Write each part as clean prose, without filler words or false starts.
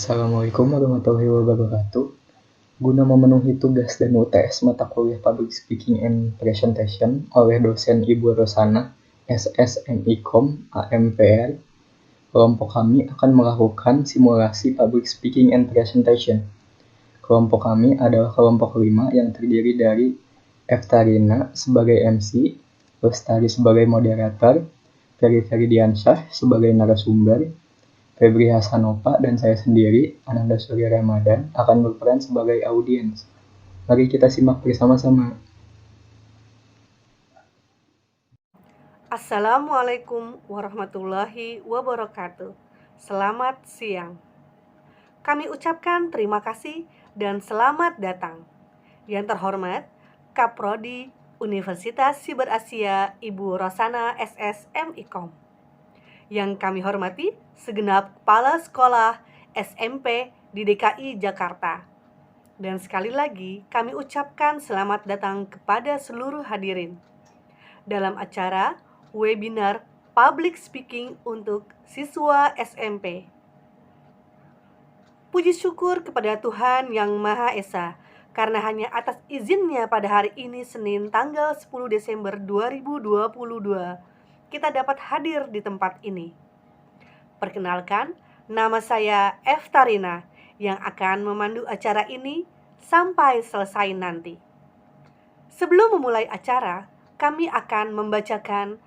Assalamualaikum warahmatullahi wabarakatuh. Guna memenuhi tugas dan UTS mata kuliah Public Speaking and Presentation oleh dosen Ibu Rosana, SSMIKOM, AMPR, kelompok kami akan melakukan simulasi Public Speaking and Presentation. Kelompok kami adalah kelompok 5 yang terdiri dari Eftarina sebagai MC, Lestari sebagai moderator, Ferry Ferdiansyah sebagai narasumber, Febri Hasanova dan saya sendiri, Ananda Surya Ramadan, akan berperan sebagai audiens. Mari kita simak bersama-sama. Assalamualaikum warahmatullahi wabarakatuh. Selamat siang. Kami ucapkan terima kasih dan selamat datang. Yang terhormat, Kaprodi Universitas Siber Asia Ibu Rosana SSMIKOM. Yang kami hormati segenap kepala sekolah SMP di DKI Jakarta. Dan sekali lagi kami ucapkan selamat datang kepada seluruh hadirin dalam acara webinar Public Speaking untuk siswa SMP. Puji syukur kepada Tuhan Yang Maha Esa, karena hanya atas izinnya pada hari ini Senin tanggal 10 Desember 2022, kita dapat hadir di tempat ini. Perkenalkan, nama saya Eftarina yang akan memandu acara ini sampai selesai nanti. Sebelum memulai acara, kami akan membacakan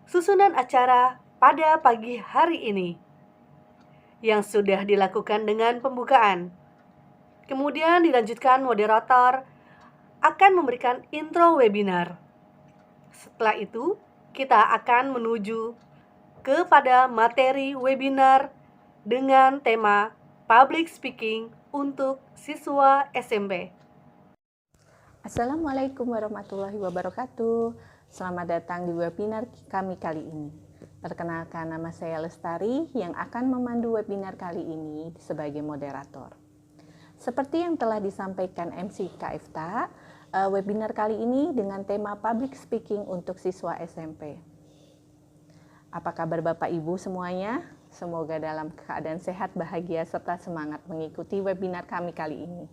susunan acara pada pagi hari ini yang sudah dilakukan dengan pembukaan. Kemudian dilanjutkan moderator akan memberikan intro webinar. Setelah itu, kita akan menuju kepada materi webinar dengan tema Public Speaking untuk siswa SMP. Assalamualaikum warahmatullahi wabarakatuh. Selamat datang di webinar kami kali ini. Perkenalkan, nama saya Lestari yang akan memandu webinar kali ini sebagai moderator. Seperti yang telah disampaikan MC Kak Efta, webinar kali ini dengan tema Public Speaking untuk siswa SMP. Apa kabar Bapak Ibu semuanya? Semoga dalam keadaan sehat, bahagia, serta semangat mengikuti webinar kami kali ini.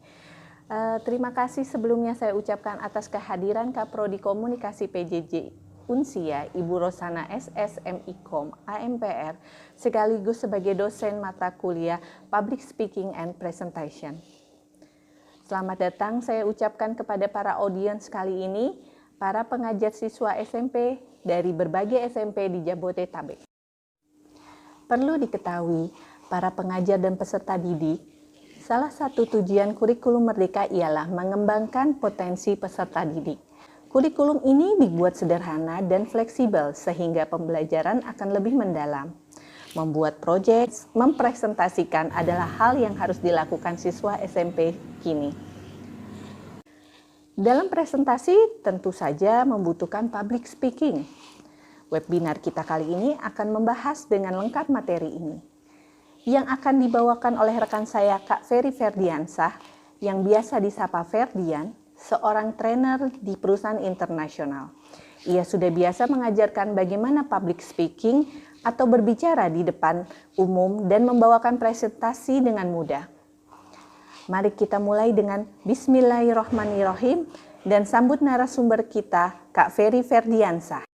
Terima kasih sebelumnya saya ucapkan atas kehadiran Kaprodi Komunikasi PJJ Unsia, Ibu Rosana SSMIKOM, AMPR, sekaligus sebagai dosen mata kuliah Public Speaking and Presentation. Selamat datang saya ucapkan kepada para audiens kali ini, para pengajar siswa SMP dari berbagai SMP di Jabodetabek. Perlu diketahui, para pengajar dan peserta didik, salah satu tujuan kurikulum Merdeka ialah mengembangkan potensi peserta didik. Kurikulum ini dibuat sederhana dan fleksibel sehingga pembelajaran akan lebih mendalam. Membuat proyek, mempresentasikan adalah hal yang harus dilakukan siswa SMP kini. Dalam presentasi tentu saja membutuhkan public speaking. Webinar kita kali ini akan membahas dengan lengkap materi ini, yang akan dibawakan oleh rekan saya Kak Ferry Ferdiansyah, yang biasa disapa Ferdian, seorang trainer di perusahaan internasional. Ia sudah biasa mengajarkan bagaimana public speaking atau berbicara di depan umum dan membawakan presentasi dengan mudah. Mari kita mulai dengan Bismillahirrahmanirrahim dan sambut narasumber kita, Kak Ferry Ferdiansyah.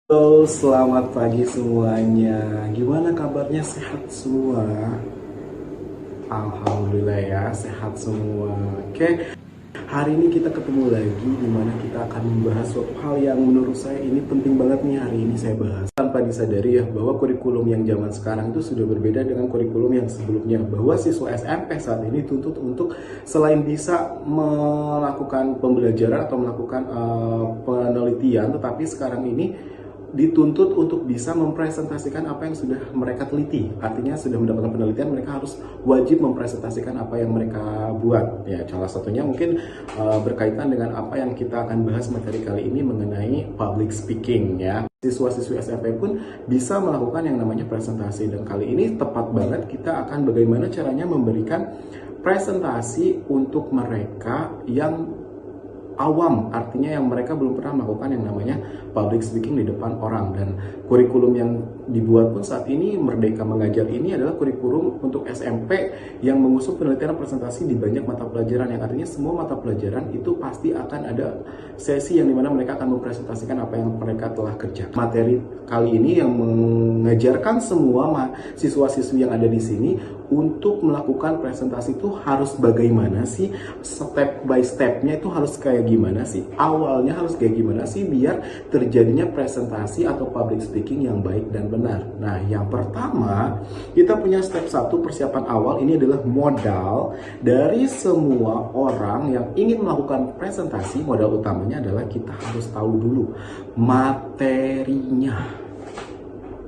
Halo, selamat pagi semuanya. Gimana kabarnya? Sehat semua? Alhamdulillah ya, sehat semua. Oke, hari ini kita ketemu lagi di mana kita akan membahas suatu hal yang menurut saya ini penting banget nih hari ini saya bahas. Tanpa disadari ya bahwa kurikulum yang zaman sekarang itu sudah berbeda dengan kurikulum yang sebelumnya. Bahwa siswa SMP saat ini dituntut untuk selain bisa melakukan pembelajaran atau melakukan penelitian, tetapi sekarang ini dituntut untuk bisa mempresentasikan apa yang sudah mereka teliti. Artinya sudah mendapatkan penelitian, mereka harus wajib mempresentasikan apa yang mereka buat. Ya, salah satunya mungkin berkaitan dengan apa yang kita akan bahas materi kali ini mengenai public speaking ya. Siswa-siswi SMP pun bisa melakukan yang namanya presentasi, dan kali ini tepat banget kita akan bagaimana caranya memberikan presentasi untuk mereka yang awam, artinya yang mereka belum pernah melakukan yang namanya public speaking di depan orang. Dan kurikulum yang dibuat pun saat ini, Merdeka Mengajar ini adalah kurikulum untuk SMP yang mengusung penelitian presentasi di banyak mata pelajaran, yang artinya semua mata pelajaran itu pasti akan ada sesi yang dimana mereka akan mempresentasikan apa yang mereka telah kerjakan. Materi kali ini yang mengajarkan semua siswa-siswi yang ada di sini untuk melakukan presentasi itu harus bagaimana sih, step by stepnya itu harus kayak gimana sih, awalnya harus kayak gimana sih biar terjadinya presentasi atau public speaking yang baik dan benar. Nah, yang pertama kita punya step 1 persiapan awal. Ini adalah modal dari semua orang yang ingin melakukan presentasi. Modal utamanya adalah kita harus tahu dulu materinya.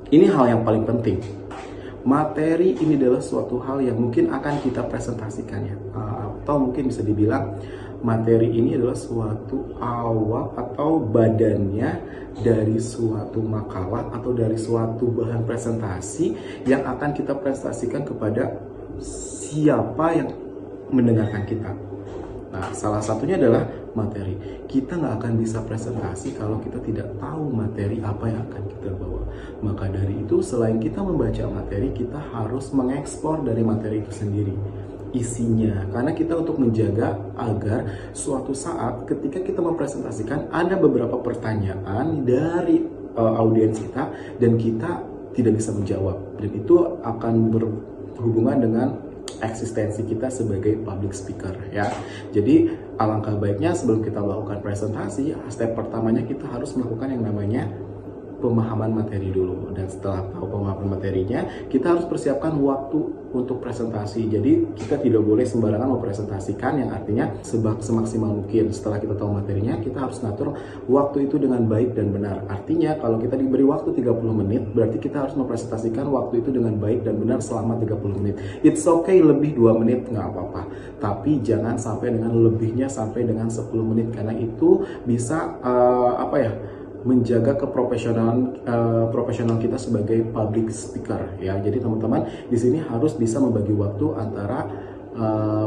Ini hal yang paling penting. Materi ini adalah suatu hal yang mungkin akan kita presentasikan ya, atau mungkin bisa dibilang materi ini adalah suatu awal atau badannya dari suatu makalah atau dari suatu bahan presentasi yang akan kita presentasikan kepada siapa yang mendengarkan kita. Nah, salah satunya adalah materi. Kita nggak akan bisa presentasi kalau kita tidak tahu materi apa yang akan kita bawa. Maka dari itu, selain kita membaca materi, kita harus mengeksplor dari materi itu sendiri, isinya. Karena kita untuk menjaga agar suatu saat ketika kita mempresentasikan ada beberapa pertanyaan dari audiens kita dan kita tidak bisa menjawab. Dan itu akan berhubungan dengan eksistensi kita sebagai public speaker ya. Jadi alangkah baiknya sebelum kita melakukan presentasi, step pertamanya kita harus melakukan yang namanya pemahaman materi dulu. Dan setelah tahu pemahaman materinya, kita harus persiapkan waktu untuk presentasi. Jadi kita tidak boleh sembarangan mempresentasikan, yang artinya semaksimal mungkin. Setelah kita tahu materinya, kita harus ngatur waktu itu dengan baik dan benar. Artinya kalau kita diberi waktu 30 menit, berarti kita harus mempresentasikan waktu itu dengan baik dan benar selama 30 menit. It's okay lebih 2 menit, nggak apa-apa. Tapi jangan sampai dengan lebihnya sampai dengan 10 menit, karena itu bisa menjaga profesional kita sebagai public speaker ya. Jadi teman-teman di sini harus bisa membagi waktu antara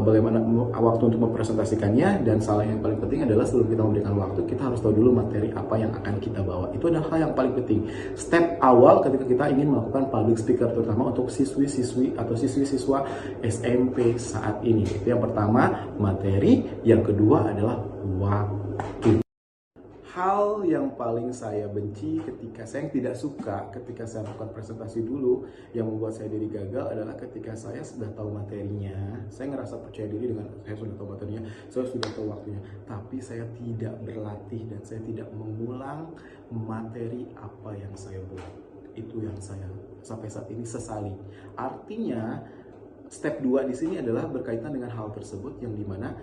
bagaimana waktu untuk mempresentasikannya, dan salah yang paling penting adalah sebelum kita memberikan waktu, kita harus tahu dulu materi apa yang akan kita bawa. Itu adalah hal yang paling penting. Step awal ketika kita ingin melakukan public speaker, terutama untuk siswi-siswi atau siswi-siswa SMP saat ini. Itu yang pertama, materi. Yang kedua adalah waktu. Hal yang paling saya benci ketika saya tidak suka ketika saya melakukan presentasi dulu yang membuat saya diri gagal adalah ketika saya sudah tahu materinya, saya ngerasa percaya diri dengan saya sudah tahu materinya, saya sudah tahu waktunya, tapi saya tidak berlatih dan saya tidak mengulang materi apa yang saya buat. Itu yang saya sampai saat ini sesali. Artinya step 2 di sini adalah berkaitan dengan hal tersebut, yang dimana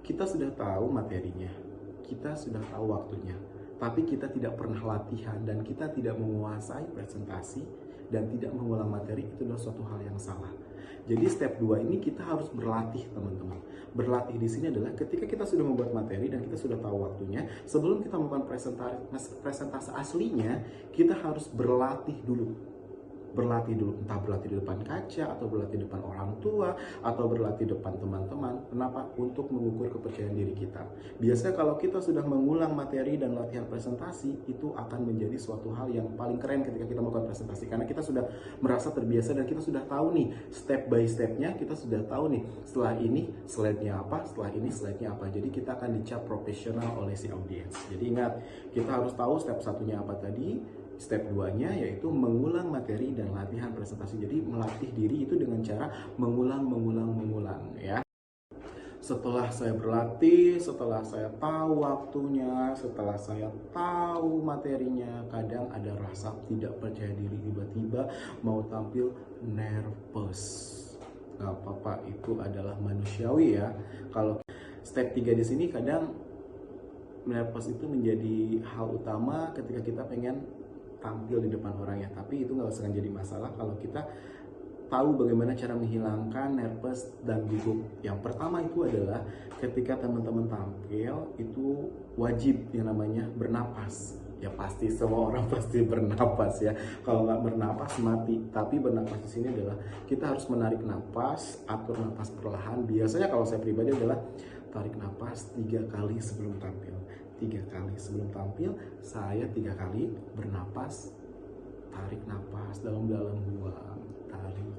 kita sudah tahu materinya, kita sudah tahu waktunya, tapi kita tidak pernah latihan dan kita tidak menguasai presentasi dan tidak mengulang materi. Itu adalah suatu hal yang salah. Jadi step 2 ini kita harus berlatih, teman-teman. Berlatih di sini adalah ketika kita sudah membuat materi dan kita sudah tahu waktunya, sebelum kita melakukan presentasi aslinya, kita harus berlatih dulu. Entah berlatih di depan kaca, atau berlatih di depan orang tua, atau berlatih di depan teman-teman. Kenapa? Untuk mengukur kepercayaan diri kita. Biasanya kalau kita sudah mengulang materi dan latihan presentasi, itu akan menjadi suatu hal yang paling keren ketika kita melakukan presentasi, karena kita sudah merasa terbiasa dan kita sudah tahu nih step by stepnya. Kita sudah tahu nih setelah ini slide-nya apa, setelah ini slide-nya apa. Jadi kita akan dicap profesional oleh si audiens. Jadi ingat, kita harus tahu step 1-nya apa tadi. Step 2-nya yaitu mengulang materi dan latihan presentasi. Jadi melatih diri itu dengan cara mengulang ya. Setelah saya berlatih, setelah saya tahu waktunya, setelah saya tahu materinya, kadang ada rasa tidak percaya diri, tiba-tiba mau tampil nervous. Gak apa-apa, itu adalah manusiawi ya. Kalau step 3 di sini, kadang nervous itu menjadi hal utama ketika kita pengen tampil di depan orang ya, tapi itu nggak usah jadi masalah kalau kita tahu bagaimana cara menghilangkan nervous dan gugup. Yang pertama itu adalah ketika teman-teman tampil itu wajib yang namanya bernapas. Ya pasti semua orang pasti bernapas ya. Kalau nggak bernapas mati. Tapi bernapas di sini adalah kita harus menarik napas, atur napas perlahan. Biasanya kalau saya pribadi adalah tarik nafas 3 kali sebelum tampil. 3 kali sebelum tampil, saya 3 kali bernapas, tarik nafas dalam-dalam, buang, tarik,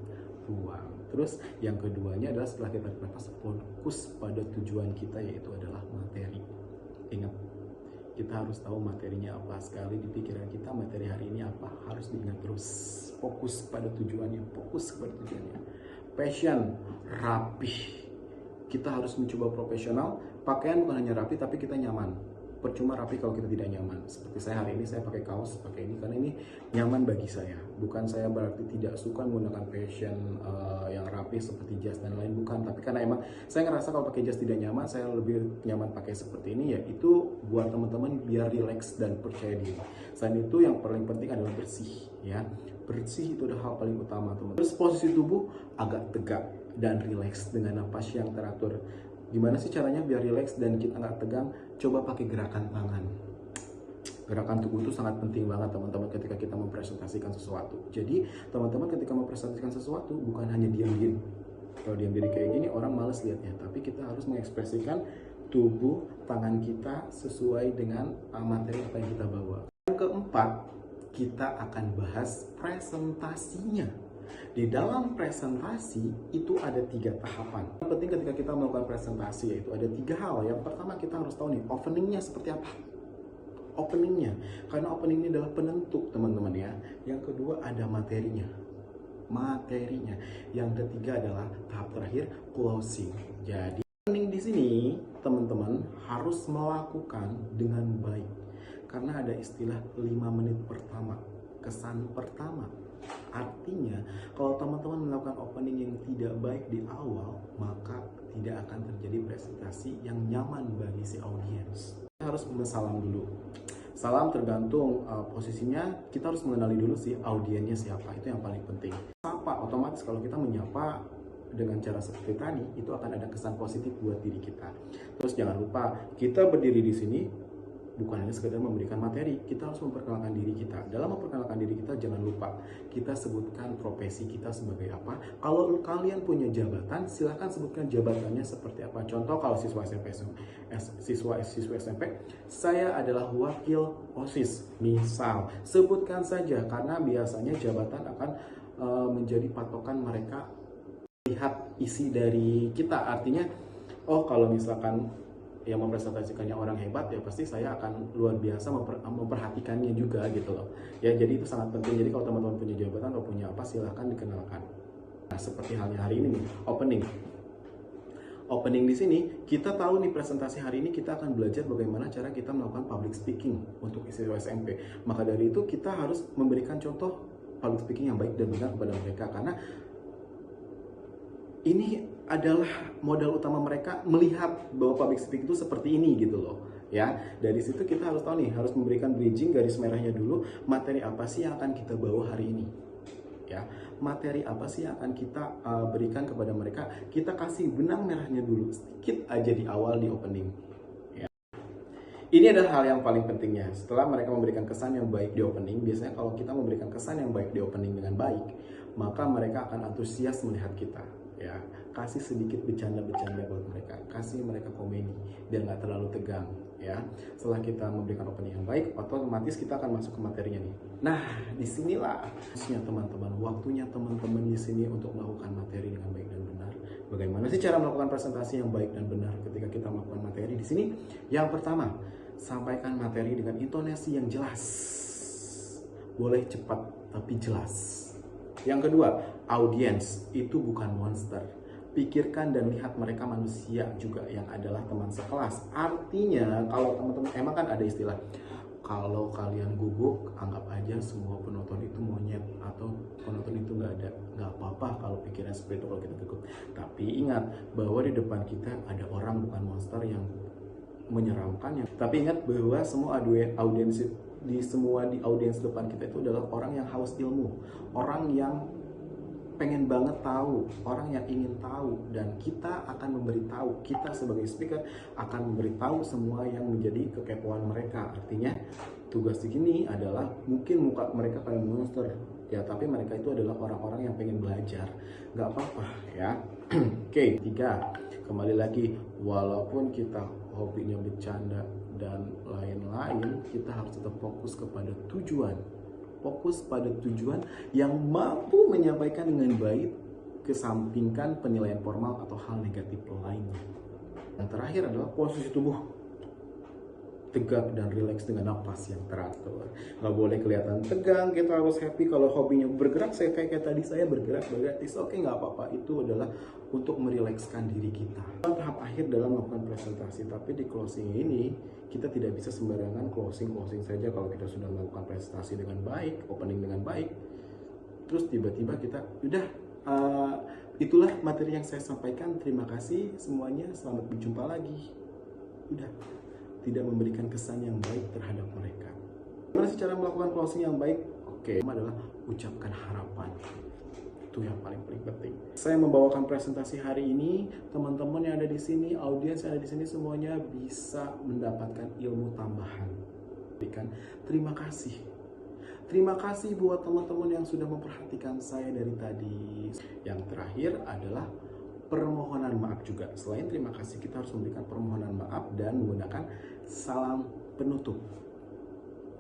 buang. Terus yang keduanya adalah setelah kita tarik nafas, fokus pada tujuan kita, yaitu adalah materi. Ingat, kita harus tahu materinya apa. Sekali di pikiran kita materi hari ini apa, harus diingat terus. Fokus pada tujuannya, fokus pada tujuannya. Passion, rapih. Kita harus mencoba profesional. Pakaian bukan hanya rapi, tapi kita nyaman. Percuma rapi kalau kita tidak nyaman. Seperti saya hari ini, saya pakai kaos, pakai ini karena ini nyaman bagi saya. Bukan saya berarti tidak suka menggunakan fashion yang rapi seperti jas dan lain, bukan. Tapi karena emang saya ngerasa kalau pakai jas tidak nyaman, saya lebih nyaman pakai seperti ini, yaitu buat teman-teman biar relax dan percaya diri. Selain itu yang paling penting adalah bersih, ya. Bersih itu adalah hal paling utama, teman-teman. Terus posisi tubuh agak tegak dan relax dengan napas yang teratur. Gimana sih caranya biar relax dan kita nggak tegang? Coba pakai gerakan tangan. Gerakan tubuh itu sangat penting banget, teman-teman, ketika kita mempresentasikan sesuatu. Jadi teman-teman ketika mempresentasikan sesuatu bukan hanya diam-diam. Kalau diam diri kayak gini orang males lihatnya, tapi kita harus mengekspresikan tubuh tangan kita sesuai dengan materi apa yang kita bawa. Yang keempat, kita akan bahas presentasinya. Di dalam presentasi itu ada 3 tahapan. Yang penting ketika kita melakukan presentasi yaitu ada 3 hal. Yang pertama kita harus tahu nih, openingnya seperti apa. Openingnya, karena opening ini adalah penentu, teman-teman, ya. Yang kedua ada materinya. Yang ketiga adalah tahap terakhir, closing. Jadi opening di sini, teman-teman, harus melakukan dengan baik. Karena ada istilah 5 menit pertama, kesan pertama. Artinya, kalau teman-teman melakukan opening yang tidak baik di awal, maka tidak akan terjadi presentasi yang nyaman bagi si audiens. Kita harus salam dulu. Salam tergantung posisinya, kita harus mengenali dulu si audiennya siapa, itu yang paling penting. Sapa, otomatis kalau kita menyapa dengan cara seperti tadi, itu akan ada kesan positif buat diri kita. Terus jangan lupa, kita berdiri di sini bukan hanya sekedar memberikan materi, kita harus memperkenalkan diri kita. Dalam memperkenalkan diri kita, jangan lupa kita sebutkan profesi kita sebagai apa. Kalau kalian punya jabatan, silahkan sebutkan jabatannya seperti apa. Contoh kalau siswa SMP, siswa SMP, saya adalah wakil OSIS. Misal, sebutkan saja karena biasanya jabatan akan menjadi patokan mereka lihat isi dari kita. Artinya, oh kalau misalkan yang mempresentasikannya orang hebat, ya pasti saya akan luar biasa memperhatikannya juga gitu loh. Ya, jadi itu sangat penting. Jadi kalau teman-teman punya jabatan atau punya apa, silahkan dikenalkan. Nah, seperti halnya hari ini nih, opening. Opening di sini, kita tahu nih presentasi hari ini kita akan belajar bagaimana cara kita melakukan public speaking untuk siswa SMP. Maka dari itu kita harus memberikan contoh public speaking yang baik dan benar kepada mereka. Karena ini adalah modal utama mereka melihat bahwa public speaking itu seperti ini gitu loh, ya. Dari situ kita harus tahu nih, harus memberikan bridging, garis merahnya dulu, materi apa sih yang akan kita bawa hari ini, ya. Materi apa sih yang akan kita berikan kepada mereka, kita kasih benang merahnya dulu sedikit aja di awal, di opening, ya. Ini adalah hal yang paling pentingnya. Setelah mereka memberikan kesan yang baik di opening, biasanya kalau kita memberikan kesan yang baik di opening dengan baik, maka mereka akan antusias melihat kita, ya. Kasih sedikit bercanda-bercanda buat mereka, kasih mereka komedi biar nggak terlalu tegang, ya. Setelah kita memberikan opening yang baik, otomatis kita akan masuk ke materinya nih. Nah, disinilah harusnya teman-teman, waktunya teman-teman di sini untuk melakukan materi dengan baik dan benar. Bagaimana sih cara melakukan presentasi yang baik dan benar ketika kita melakukan materi di sini? Yang pertama, sampaikan materi dengan intonasi yang jelas. Boleh cepat tapi jelas. Yang kedua, audiens itu bukan monster. Pikirkan dan lihat mereka manusia juga yang adalah teman sekelas. Artinya, kalau teman-teman, emang kan ada istilah, kalau kalian gugup, anggap aja semua penonton itu monyet, atau penonton itu nggak apa-apa kalau pikiran seperti itu kalau kita gugup. Tapi ingat bahwa di depan kita ada orang, bukan monster yang menyeramkan. Tapi ingat bahwa semua audiens di audiens depan kita itu adalah orang yang haus ilmu, orang yang pengen banget tahu, orang yang ingin tahu, dan kita akan memberitahu, kita sebagai speaker akan memberitahu semua yang menjadi kekepoan mereka. Artinya tugas di sini adalah, mungkin muka mereka kayak monster ya, tapi mereka itu adalah orang-orang yang pengen belajar, nggak apa-apa ya. Oke, 3, Kembali lagi, walaupun kita hobinya bercanda dan lain-lain, kita harus tetap fokus kepada tujuan. Fokus pada tujuan yang mampu menyampaikan dengan baik, kesampingkan penilaian formal atau hal negatif lainnya. Yang terakhir adalah posisi tubuh tegak dan rileks dengan nafas yang teratur. Nggak boleh kelihatan tegang, kita harus happy. Kalau hobinya bergerak, saya kayak tadi saya bergerak, it's okay, nggak apa-apa. Itu adalah untuk merilekskan diri kita. Tahap akhir dalam melakukan presentasi, tapi di closing ini kita tidak bisa sembarangan closing saja. Kalau kita sudah melakukan presentasi dengan baik, opening dengan baik, terus tiba-tiba kita udah itulah materi yang saya sampaikan. Terima kasih semuanya, selamat berjumpa lagi. Udah, tidak memberikan kesan yang baik terhadap mereka. Gimana sih cara melakukan closing yang baik? Oke, adalah ucapkan harapan. Itu yang paling penting. Saya membawakan presentasi hari ini, teman-teman yang ada di sini, audiens yang ada di sini semuanya bisa mendapatkan ilmu tambahan. Terima kasih. Terima kasih buat teman-teman yang sudah memperhatikan saya dari tadi. Yang terakhir adalah permohonan maaf juga. Selain terima kasih, kita harus memberikan permohonan maaf dan menggunakan salam penutup.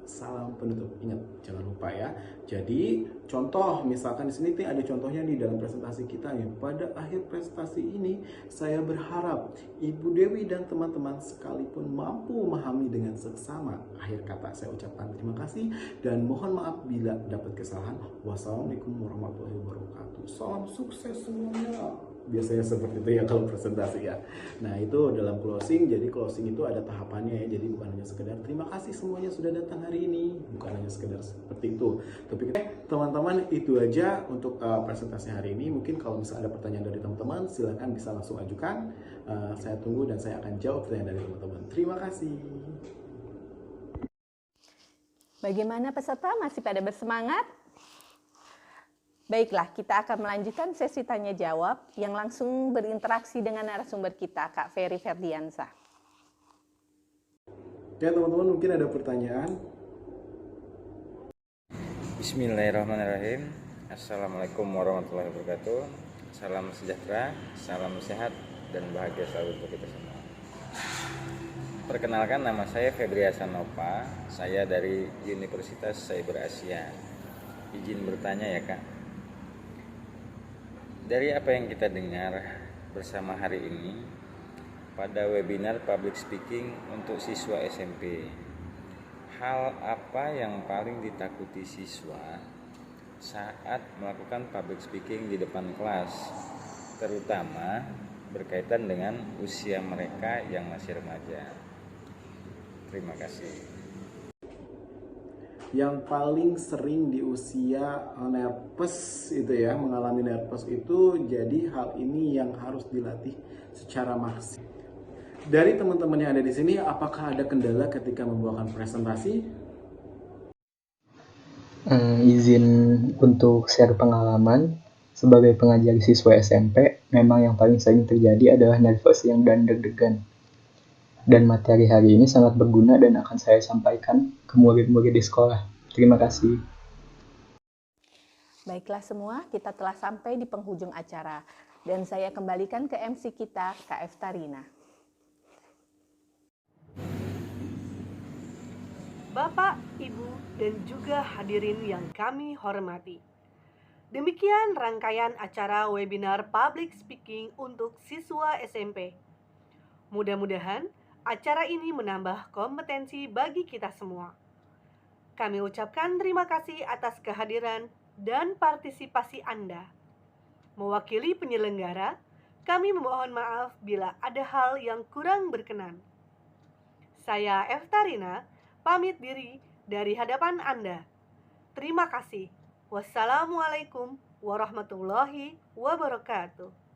Salam penutup, ingat jangan lupa ya. Jadi contoh, misalkan di sini ada contohnya di dalam presentasi kita ya. Pada akhir presentasi ini saya berharap Ibu Dewi dan teman-teman sekalipun mampu memahami dengan seksama. Akhir kata saya ucapkan terima kasih dan mohon maaf bila dapat kesalahan. Wassalamualaikum warahmatullahi wabarakatuh. Salam sukses semuanya. Biasanya seperti itu ya kalau presentasi ya. Nah itu dalam closing, jadi closing itu ada tahapannya ya. Jadi bukan hanya sekedar terima kasih semuanya sudah datang hari ini, bukan hanya sekedar seperti itu. Tapi teman-teman itu aja untuk presentasi hari ini. Mungkin kalau misalnya ada pertanyaan dari teman-teman, silakan bisa langsung ajukan. Saya tunggu dan saya akan jawab pertanyaan dari teman-teman. Terima kasih. Bagaimana peserta, masih pada bersemangat? Baiklah, kita akan melanjutkan sesi tanya jawab yang langsung berinteraksi dengan narasumber kita, Kak Ferry Ferdiansa. Ya teman-teman, mungkin ada pertanyaan. Bismillahirrahmanirrahim. Assalamualaikum warahmatullahi wabarakatuh. Salam sejahtera, salam sehat, dan bahagia selalu untuk kita semua. Perkenalkan, nama saya Febri Hasanova. Saya dari Universitas Cyber Asia. Izin bertanya ya Kak. Dari apa yang kita dengar bersama hari ini pada webinar public speaking untuk siswa SMP, hal apa yang paling ditakuti siswa saat melakukan public speaking di depan kelas, terutama berkaitan dengan usia mereka yang masih remaja? Terima kasih. Yang paling sering di usia nervous itu ya, mengalami nervous itu, jadi hal ini yang harus dilatih secara maksimal. Dari teman-teman yang ada di sini, apakah ada kendala ketika membawakan presentasi? Izin untuk share pengalaman. Sebagai pengajar siswa SMP, memang yang paling sering terjadi adalah nervous dan deg-degan. Dan materi hari ini sangat berguna dan akan saya sampaikan ke murid-murid di sekolah. Terima kasih. Baiklah semua, kita telah sampai di penghujung acara. Dan saya kembalikan ke MC kita, Kak Eftarina. Bapak, Ibu, dan juga hadirin yang kami hormati. Demikian rangkaian acara webinar public speaking untuk siswa SMP. Mudah-mudahan acara ini menambah kompetensi bagi kita semua. Kami ucapkan terima kasih atas kehadiran dan partisipasi Anda. Mewakili penyelenggara, kami memohon maaf bila ada hal yang kurang berkenan. Saya Eftarina, pamit diri dari hadapan Anda. Terima kasih. Wassalamualaikum warahmatullahi wabarakatuh.